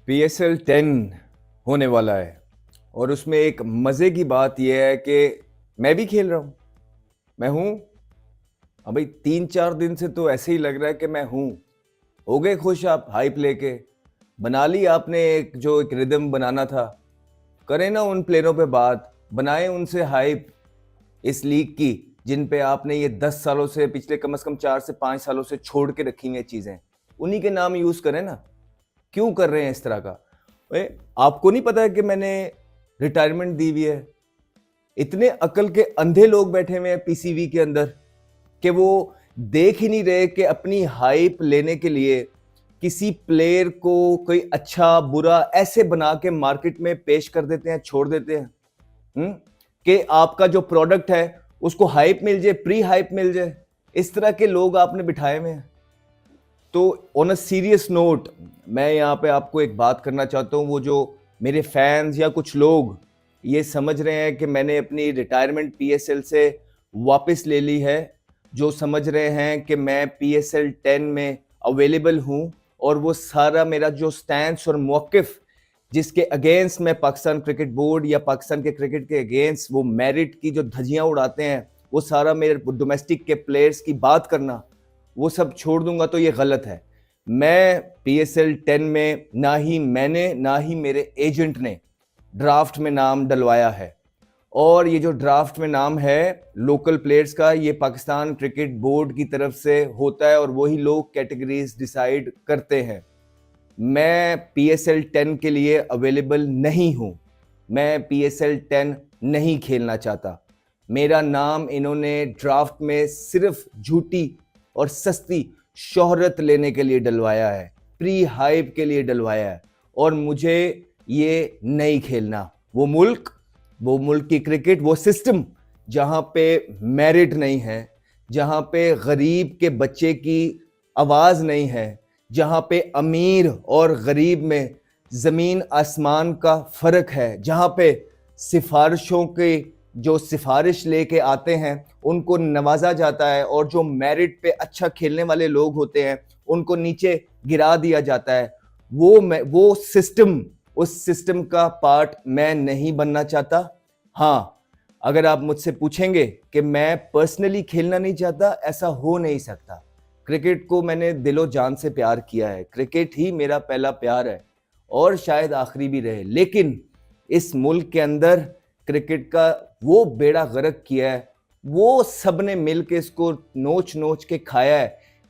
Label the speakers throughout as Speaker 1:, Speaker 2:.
Speaker 1: PSL 10 होने वाला है और उसमें एक मज़े की बात यह है कि मैं भी खेल रहा हूँ। मैं हूँ। अब भाई 3-4 दिन से तो ऐसे ही लग रहा है कि मैं हूँ। हो गए खुश आप हाइप लेके? बना ली आपने एक रिदम बनाना था। करें ना उन प्लेयरों पे बात, बनाएं उनसे हाइप इस लीग की जिन पे आपने ये 10 सालों से, पिछले कम से कम 4 से 5 सालों से छोड़ के रखी हैं चीज़ें। उन्हीं के नाम यूज़ करें ना। क्यों कर रहे हैं इस तरह का? आपको नहीं पता है कि मैंने रिटायरमेंट दी हुई है? इतने अकल के अंधे लोग बैठे हुए हैं पीसीवी के अंदर कि वो देख ही नहीं रहे कि अपनी हाइप लेने के लिए किसी प्लेयर को कोई अच्छा बुरा ऐसे बना के मार्केट में पेश कर देते हैं, छोड़ देते हैं। कि आपका जो प्रोडक्ट है उसको हाइप मिल जाए, प्री हाइप मिल जाए। इस तरह के लोग आपने बिठाए हुए हैं। तो ऑन अ सीरियस नोट, मैं यहाँ पे आपको एक बात करना चाहता हूँ। वो जो मेरे फैंस या कुछ लोग ये समझ रहे हैं कि मैंने अपनी रिटायरमेंट पीएसएल से वापस ले ली है, जो समझ रहे हैं कि मैं पीएसएल 10 में अवेलेबल हूँ और वो सारा मेरा जो स्टैंड और मौक़िफ़ जिसके अगेंस्ट मैं पाकिस्तान क्रिकेट बोर्ड या पाकिस्तान के क्रिकेट के अगेंस्ट वो मेरिट की जो धज्जियाँ उड़ाते हैं, वो सारा मेरे डोमेस्टिक के प्लेयर्स की बात करना, वो सब छोड़ दूंगा तो ये गलत है। मैं पीएसएल 10 में ना ही मैंने ना ही मेरे एजेंट ने ड्राफ्ट में नाम डलवाया है। और ये जो ड्राफ्ट में नाम है लोकल प्लेयर्स का, ये पाकिस्तान क्रिकेट बोर्ड की तरफ से होता है और वही लोग कैटेगरीज डिसाइड करते हैं। मैं पीएसएल 10 के लिए अवेलेबल नहीं हूं। मैं पीएसएल 10 नहीं खेलना चाहता। मेरा नाम इन्होंने ड्राफ्ट में सिर्फ झूठी और सस्ती शोहरत लेने के लिए डलवाया है, प्री हाइप के लिए डलवाया है। और मुझे ये नहीं खेलना। वो मुल्क की क्रिकेट, वो सिस्टम जहां पे मेरिट नहीं है, जहां पे गरीब के बच्चे की आवाज़ नहीं है, जहां पे अमीर और गरीब में ज़मीन आसमान का फ़र्क है, जहां पे सिफारिशों के जो सिफारिश लेके आते हैं उनको नवाजा जाता है और जो मेरिट पे अच्छा खेलने वाले लोग होते हैं उनको नीचे गिरा दिया जाता है। वो सिस्टम, उस सिस्टम का पार्ट मैं नहीं बनना चाहता। हाँ, अगर आप मुझसे पूछेंगे कि मैं पर्सनली खेलना नहीं चाहता, ऐसा हो नहीं सकता। क्रिकेट को मैंने दिलो जान से प्यार किया है, क्रिकेट ही मेरा पहला प्यार है और शायद आखिरी भी रहे। लेकिन इस मुल्क के अंदर क्रिकेट का वो बेड़ा गर्क किया है, वो सब ने मिल के इसको नोच नोच के खाया है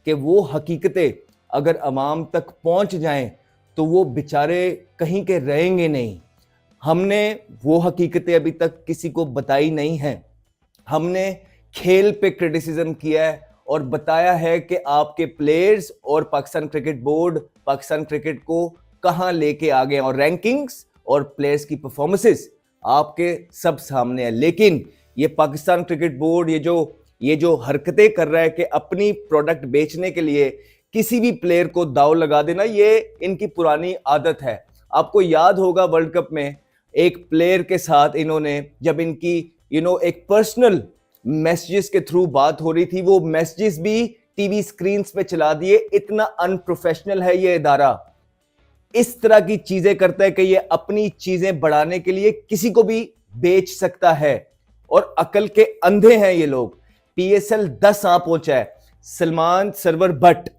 Speaker 1: कि वो हकीकतें अगर अवाम तक पहुंच जाएं तो वो बेचारे कहीं के रहेंगे नहीं। हमने वो हकीकतें अभी तक किसी को बताई नहीं हैं। हमने खेल पे क्रिटिसिज्म किया है और बताया है कि आपके प्लेयर्स और Pakistan cricket board Pakistan cricket को कहां लेके आ गए, और रैंकिंग्स और प्लेयर्स की परफॉर्मेंसेस आपके सब सामने है। लेकिन ये पाकिस्तान क्रिकेट बोर्ड ये जो हरकतें कर रहा है कि अपनी प्रोडक्ट बेचने के लिए किसी भी प्लेयर को दाव लगा देना, ये इनकी पुरानी आदत है। आपको याद होगा वर्ल्ड कप में एक प्लेयर के साथ इन्होंने, जब इनकी एक पर्सनल मैसेजेस के थ्रू बात हो रही थी, वो मैसेजेस भी टीवी स्क्रीन्स पे चला दिए। इतना अनप्रोफेशनल है ये इदारा, इस तरह की चीजें करता है कि ये अपनी चीजें बढ़ाने के लिए किसी को भी बेच सकता है। और अकल के अंधे हैं ये लोग। पीएसएल 10 आ पहुंचा है। सलमान सरवर भट्ट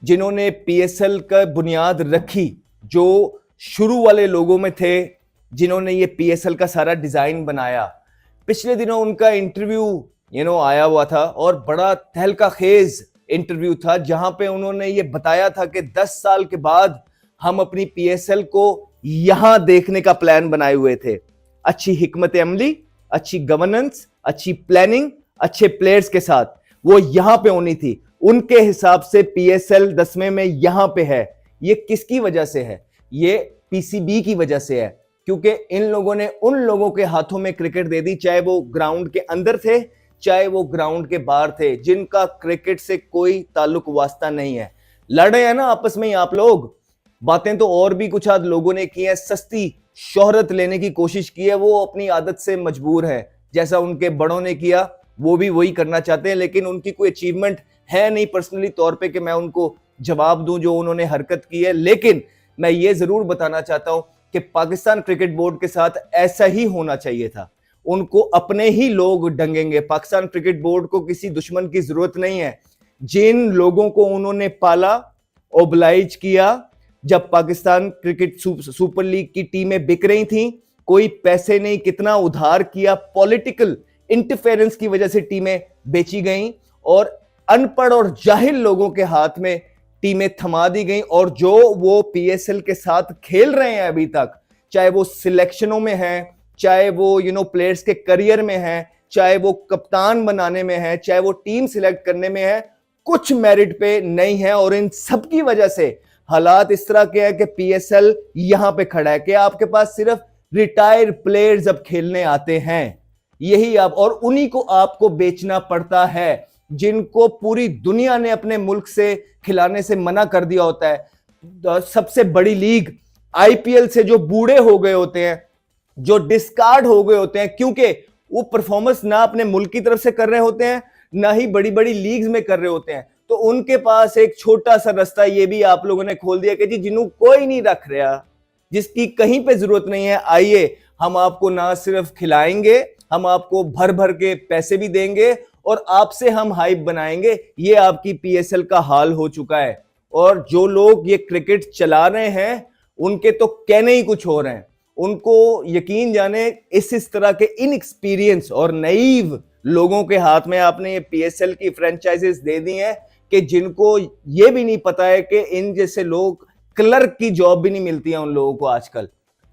Speaker 1: जिन्होंने पीएसएल का बुनियाद रखी, जो शुरू वाले लोगों में थे, जिन्होंने ये पीएसएल का सारा डिजाइन बनाया, पिछले दिनों उनका इंटरव्यू आया हुआ था और बड़ा तहलका खेज इंटरव्यू था, जहां पे उन्होंने ये बताया था कि 10 साल के बाद हम अपनी पीएसएल को यहां देखने का प्लान बनाए हुए थे। अच्छी हिकमत अमली, अच्छी गवर्नेंस, अच्छी प्लानिंग, अच्छे प्लेयर्स के साथ वो यहां पे होनी थी। उनके हिसाब से पीएसएल 10वें में यहां पे है। ये किसकी वजह से है? ये पीसीबी की वजह से है, क्योंकि इन लोगों ने उन लोगों के हाथों में क्रिकेट दे दी, चाहे वो ग्राउंड के अंदर थे चाहे वो ग्राउंड के बाहर थे, जिनका क्रिकेट से कोई ताल्लुक वास्ता नहीं है। लड़े हैं ना आपस में ही आप लोग। बातें तो और भी कुछ आध लोगों ने की है, सस्ती शोहरत लेने की कोशिश की है। वो अपनी आदत से मजबूर है, जैसा उनके बड़ों ने किया वो भी वही करना चाहते हैं। लेकिन उनकी कोई अचीवमेंट है नहीं पर्सनली तौर पे कि मैं उनको जवाब दूं जो उन्होंने हरकत की है। लेकिन मैं ये जरूर बताना चाहता हूं कि पाकिस्तान क्रिकेट बोर्ड के साथ ऐसा ही होना चाहिए था। उनको अपने ही लोग डंगेंगे। पाकिस्तान क्रिकेट बोर्ड को किसी दुश्मन की जरूरत नहीं है। जिन लोगों को उन्होंने पाला, ओबलाइज किया, जब पाकिस्तान क्रिकेट सुपर लीग की टीमें बिक रही थी, कोई पैसे नहीं, कितना उधार किया, पॉलिटिकल इंटरफेरेंस की वजह से टीमें बेची गईं और अनपढ़ और जाहिल लोगों के हाथ में टीमें थमा दी गईं। और जो वो पीएसएल के साथ खेल रहे हैं अभी तक, चाहे वो सिलेक्शनों में हैं, चाहे वो प्लेयर्स के करियर में है, चाहे वो कप्तान बनाने में है, चाहे वो टीम सिलेक्ट करने में है, कुछ मेरिट पे नहीं है। और इन सब की वजह से हालात इस तरह के हैं कि पीएसएल यहां पे खड़ा है कि आपके पास सिर्फ रिटायर्ड प्लेयर्स अब खेलने आते हैं। यही आप, और उन्हीं को आपको बेचना पड़ता है जिनको पूरी दुनिया ने अपने मुल्क से खिलाने से मना कर दिया होता है। सबसे बड़ी लीग आईपीएल से जो बूढ़े हो गए होते हैं, जो डिस्कार्ड हो गए होते हैं, क्योंकि वो परफॉर्मेंस ना अपने मुल्क की तरफ से कर रहे होते हैं, ना ही बड़ी बड़ी लीग्स में कर रहे होते हैं, तो उनके पास एक छोटा सा रास्ता ये भी आप लोगों ने खोल दिया कि जी जिन्हों कोई नहीं रख रहा, जिसकी कहीं पे जरूरत नहीं है, आइए हम आपको ना सिर्फ खिलाएंगे, हम आपको भर भर के पैसे भी देंगे और आपसे हम हाइप बनाएंगे। ये आपकी पीएसएल का हाल हो चुका है। और जो लोग ये क्रिकेट चला रहे हैं उनके तो कहने ही कुछ हो रहे हैं। उनको यकीन जाने इस तरह के इनएक्सपीरियंस और नईव लोगों के हाथ में आपने ये पीएसएल की फ्रेंचाइजेस दे दी हैं कि जिनको ये भी नहीं पता है कि इन जैसे लोग, क्लर्क की जॉब भी नहीं मिलती है उन लोगों को आजकल।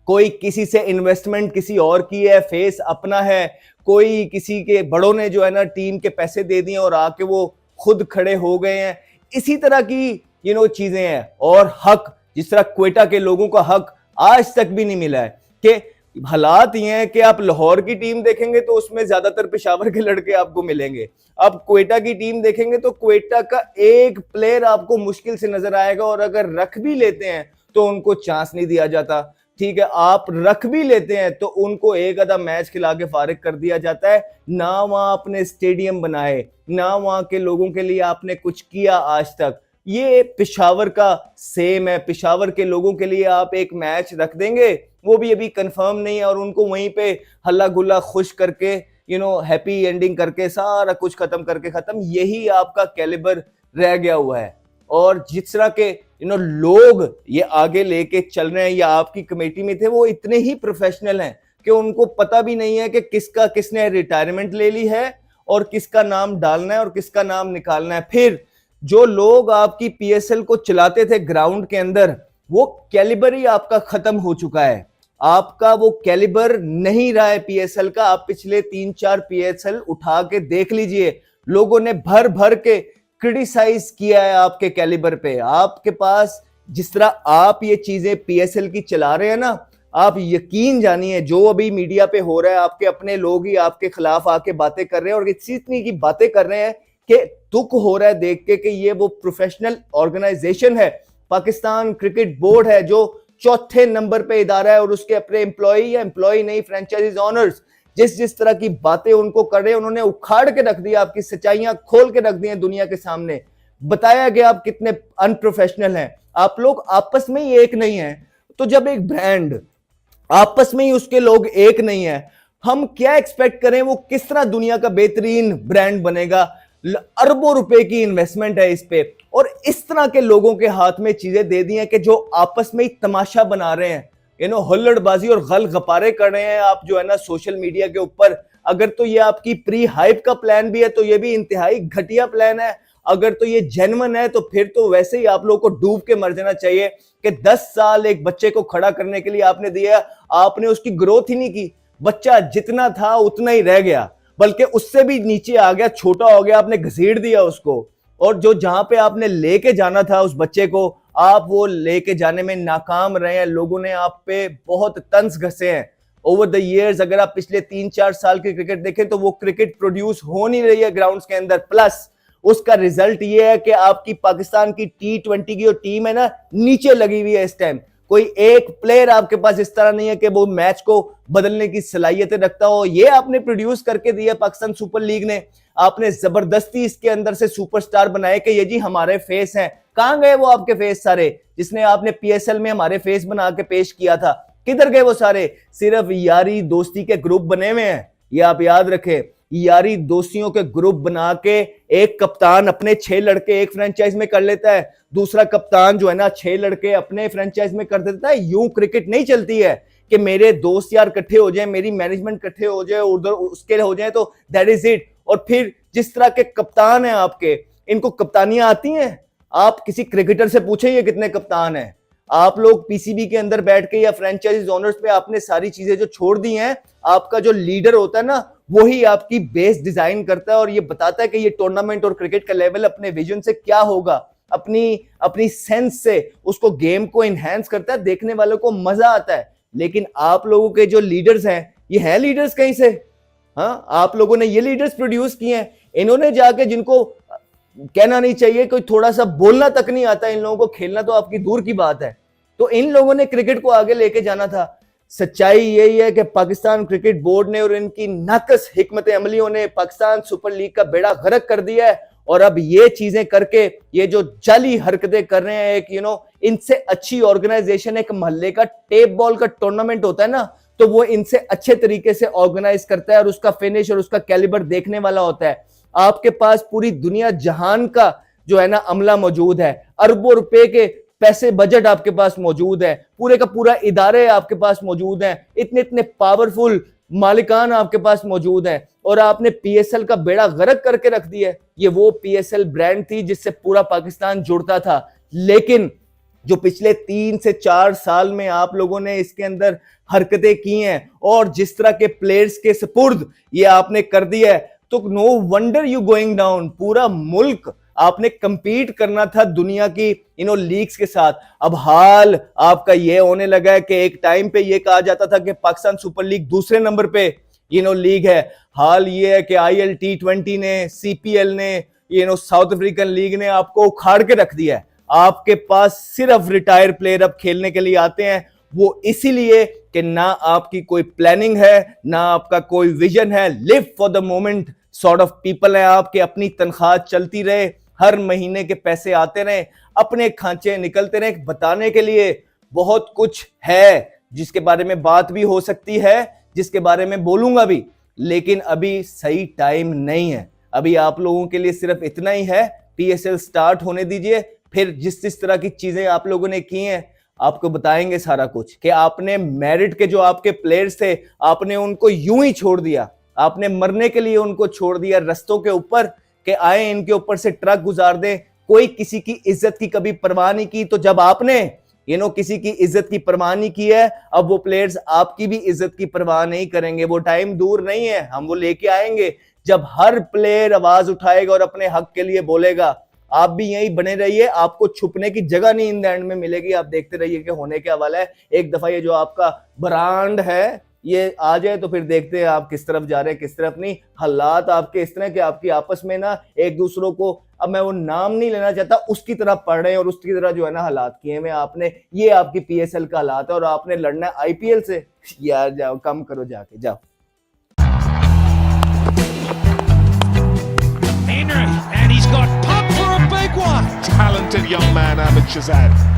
Speaker 1: कोई किसी से इन्वेस्टमेंट किसी और की है, फेस अपना है, कोई किसी के बड़ों ने जो है ना टीम के पैसे दे दिए और आके वो खुद खड़े हो गए हैं। इसी तरह की चीजें हैं। और हक, जिस तरह क्वेटा के लोगों का हक आज तक भी नहीं मिला है, कि हालात ये हैं कि आप लाहौर की टीम देखेंगे तो उसमें ज्यादातर पेशावर के लड़के आपको मिलेंगे। आप क्वेटा की टीम देखेंगे तो क्वेटा का एक प्लेयर आपको मुश्किल से नजर आएगा, और अगर रख भी लेते हैं तो उनको चांस नहीं दिया जाता। ठीक है, आप रख भी लेते हैं तो उनको एक आधा मैच खिला के फारिग कर दिया जाता है। ना वहां आपने स्टेडियम बनाए, ना वहां के लोगों के लिए आपने कुछ किया आज तक। ये पेशावर का सेम है। पेशावर के लोगों के लिए आप एक मैच रख देंगे, वो भी अभी कंफर्म नहीं है, और उनको वहीं पे हल्ला गुल्ला खुश करके हैप्पी एंडिंग करके सारा कुछ खत्म करके खत्म। यही आपका कैलिबर रह गया हुआ है। और जिस तरह के लोग ये आगे लेके चल रहे हैं या आपकी कमेटी में थे, वो इतने ही प्रोफेशनल हैं कि उनको पता भी नहीं है कि किसने रिटायरमेंट ले ली है और किसका नाम डालना है और किसका नाम निकालना है। फिर जो लोग आपकी पीएसएल को चलाते थे ग्राउंड के अंदर, वो कैलिबर ही आपका खत्म हो चुका है। आपका वो कैलिबर नहीं रहा है पीएसएल का। आप पिछले 3-4 पीएसएल उठा के देख लीजिए, लोगों ने भर भर के क्रिटिसाइज किया है आपके कैलिबर पे। आपके पास जिस तरह आप ये चीजें पीएसएल की चला रहे हैं ना, आप यकीन जानिए जो अभी मीडिया पे हो रहा है, आपके अपने लोग ही आपके खिलाफ आके बातें कर रहे हैं, और इतनी की बातें कर रहे हैं कि दुख हो रहा है देख के कि ये वो प्रोफेशनल ऑर्गेनाइजेशन है, पाकिस्तान क्रिकेट बोर्ड है, जो चौथे नंबर पे इदारा है, और उसके अपने एम्प्लॉय नहीं, फ्रेंचाइजीज ऑनर्स जिस तरह की बातें उनको कर रहे हैं, उन्होंने उखाड़ के रख दिया, आपकी सच्चाइयां खोल के रख दी हैं दुनिया के सामने। बताया गया आप कितने अनप्रोफेशनल हैं। आप लोग आपस में ही एक नहीं है, तो जब एक ब्रांड आपस में ही उसके लोग एक नहीं है, हम क्या एक्सपेक्ट करें वो किस तरह दुनिया का बेहतरीन ब्रांड बनेगा। अरबों रुपए की इन्वेस्टमेंट है इस पे, और इस तरह के लोगों के हाथ में चीजें दे दी हैं कि जो आपस में ही तमाशा बना रहे हैं, हुल्लड़बाजी और गल गपारे कर रहे हैं आप जो है ना सोशल मीडिया के ऊपर। अगर तो ये आपकी प्री हाइप का प्लान भी है तो ये भी इंतहाई घटिया प्लान है। अगर तो ये जेन्युइन है तो फिर तो वैसे ही आप लोगों को डूब के मर जाना चाहिए कि 10 साल एक बच्चे को खड़ा करने के लिए आपने दिया, आपने उसकी ग्रोथ ही नहीं की। बच्चा जितना था उतना ही रह गया, बल्कि उससे भी नीचे आ गया, छोटा हो गया, आपने घसीट दिया उसको। और जो जहां पे आपने लेके जाना था उस बच्चे को, आप वो लेके जाने में नाकाम रहे हैं। लोगों ने आप पे बहुत तंज घसे हैं ओवर द इयर्स। अगर आप पिछले 3-4 साल की क्रिकेट देखें तो वो क्रिकेट प्रोड्यूस हो नहीं रही है ग्राउंड्स के अंदर। प्लस उसका रिजल्ट ये है कि आपकी पाकिस्तान की T20 की जो टीम है ना, नीचे लगी हुई है इस टाइम। कोई एक प्लेयर आपके पास इस तरह नहीं है कि वो मैच को बदलने की सलाहियतें रखता हो। ये आपने प्रोड्यूस करके दिया पाकिस्तान सुपर लीग ने। आपने जबरदस्ती इसके अंदर से सुपरस्टार बनाए कि ये जी हमारे फेस हैं।
Speaker 2: कहां गए वो आपके फेस सारे, जिसने आपने पीएसएल में हमारे फेस बना के पेश किया था? किधर गए वो सारे? सिर्फ यारी दोस्ती के ग्रुप बने हुए हैं, ये आप याद रखें। यारी दोस्तियों के ग्रुप बना के एक कप्तान अपने 6 लड़के एक फ्रेंचाइज में कर लेता है, दूसरा कप्तान जो है ना 6 लड़के अपने फ्रेंचाइज में कर देता है। यूं क्रिकेट नहीं चलती है कि मेरे दोस्त यार इकट्ठे हो जाए, मेरी मैनेजमेंट इकट्ठे हो जाए, उधर उसके हो जाए तो दैट इज इट। और फिर जिस तरह के कप्तान हैं आपके, इनको कप्तानियां आती हैं? आप किसी क्रिकेटर से पूछे ये कितने कप्तान हैं? आप लोग पीसीबी के अंदर बैठ के या फ्रेंचाइज ओनर्स पे आपने सारी चीजें जो छोड़ दी हैं, आपका जो लीडर होता है ना वही आपकी बेस डिजाइन करता है और ये बताता है कि ये टूर्नामेंट और क्रिकेट का लेवल अपने विजन से क्या होगा, अपनी सेंस से उसको गेम को इनहेंस करता है, देखने वालों को मजा आता है। लेकिन आप लोगों के जो लीडर्स हैं, ये हैं लीडर्स कहीं से? हाँ, आप लोगों ने ये लीडर्स प्रोड्यूस किए हैं। इन्होंने जाके, जिनको कहना नहीं चाहिए, कोई थोड़ा सा बोलना तक नहीं आता इन लोगों को, खेलना तो आपकी दूर की बात है, तो इन लोगों ने क्रिकेट को आगे लेके जाना था। सच्चाई यही है कि पाकिस्तान क्रिकेट बोर्ड ने और इनकी नाकस हिकमत अमलियों ने पाकिस्तान सुपर लीग का बेड़ा गर्क कर दिया है। और अब ये चीजें करके, ये जो जाली हरकतें कर रहे हैं, एक इनसे अच्छी ऑर्गेनाइजेशन, एक मोहल्ले का टेप बॉल का टूर्नामेंट होता है ना, तो वो इनसे अच्छे तरीके से ऑर्गेनाइज करता है और उसका फिनिश और उसका कैलिबर देखने वाला होता है। आपके पास पूरी दुनिया जहान का जो है ना अमला मौजूद है, अरबों रुपए के पैसे बजट आपके पास मौजूद है, पूरे का पूरा इदारे आपके पास मौजूद हैं, इतने इतने पावरफुल मालिकान आपके पास मौजूद हैं, और आपने पीएसएल का बेड़ा गर्क करके रख दिया है। ये वो पीएसएल ब्रांड थी जिससे पूरा पाकिस्तान जुड़ता था, लेकिन जो पिछले 3 से 4 साल में आप लोगों ने इसके अंदर हरकतें की हैं और जिस तरह के प्लेयर्स के सपुर्द ये आपने कर दिया है, तो no wonder you going down. पूरा मुल्क आपने कंपीट करना था दुनिया की लीग्स के साथ। अब हाल आपका ये होने लगा है कि एक टाइम पे ये कहा जाता था कि पाकिस्तान सुपर लीग दूसरे नंबर पे लीग है। हाल ये है कि आईएल T20 ने, सीपीएल ने, साउथ अफ्रीकन लीग ने आपको उखाड़ के रख दिया है। आपके पास सिर्फ रिटायर प्लेयर अब खेलने के लिए आते हैं, वो इसीलिए कि ना आपकी कोई प्लानिंग है, ना आपका कोई विजन है। Live for the moment sort of people है आपके। अपनी तनख्वाह चलती रहे, हर महीने के पैसे आते रहे, अपने खांचे निकलते रहे। बताने के लिए बहुत कुछ है जिसके बारे में बात भी हो सकती है, जिसके बारे में बोलूंगा भी, लेकिन अभी सही टाइम नहीं है। अभी आप लोगों के लिए सिर्फ इतना ही है, पीएसएल स्टार्ट होने दीजिए, फिर जिस तरह की चीजें आप लोगों ने की हैं आपको बताएंगे सारा कुछ, कि आपने मेरिट के जो आपके प्लेयर्स थे आपने उनको यूं ही छोड़ दिया, आपने मरने के लिए उनको छोड़ दिया रस्तों के ऊपर, कि आए इनके ऊपर से ट्रक गुजार दे। कोई किसी की इज्जत की कभी परवाह नहीं की। तो जब आपने किसी की इज्जत की परवाह नहीं की है, अब वो प्लेयर्स आपकी भी इज्जत की परवाह नहीं करेंगे। वो टाइम दूर नहीं है, हम वो लेके आएंगे जब हर प्लेयर आवाज उठाएगा और अपने हक के लिए बोलेगा। आप भी यहीं बने रहिए, आपको छुपने की जगह नहीं इन द एंड में मिलेगी। आप देखते रहिए कि होने क्या वाला है। एक दफा ये जो आपका ब्रांड है ये आ जाए तो फिर देखते हैं आप किस तरफ जा रहे हैं, किस तरफ नहीं। हालात आपके इस तरह के आपकी आपस में ना एक दूसरों को, अब मैं वो नाम नहीं लेना चाहता, उसकी तरह पढ़ रहे हैं और उसकी तरह जो है ना हालात किए हुए आपने। ये आपकी पीएसएल का हालात है और आपने लड़ना है आईपीएल से। यार जाओ, कम करो, जाके जाओ।
Speaker 3: And he's got pumped for a big one. Talented young man, Ahmed Shahzad.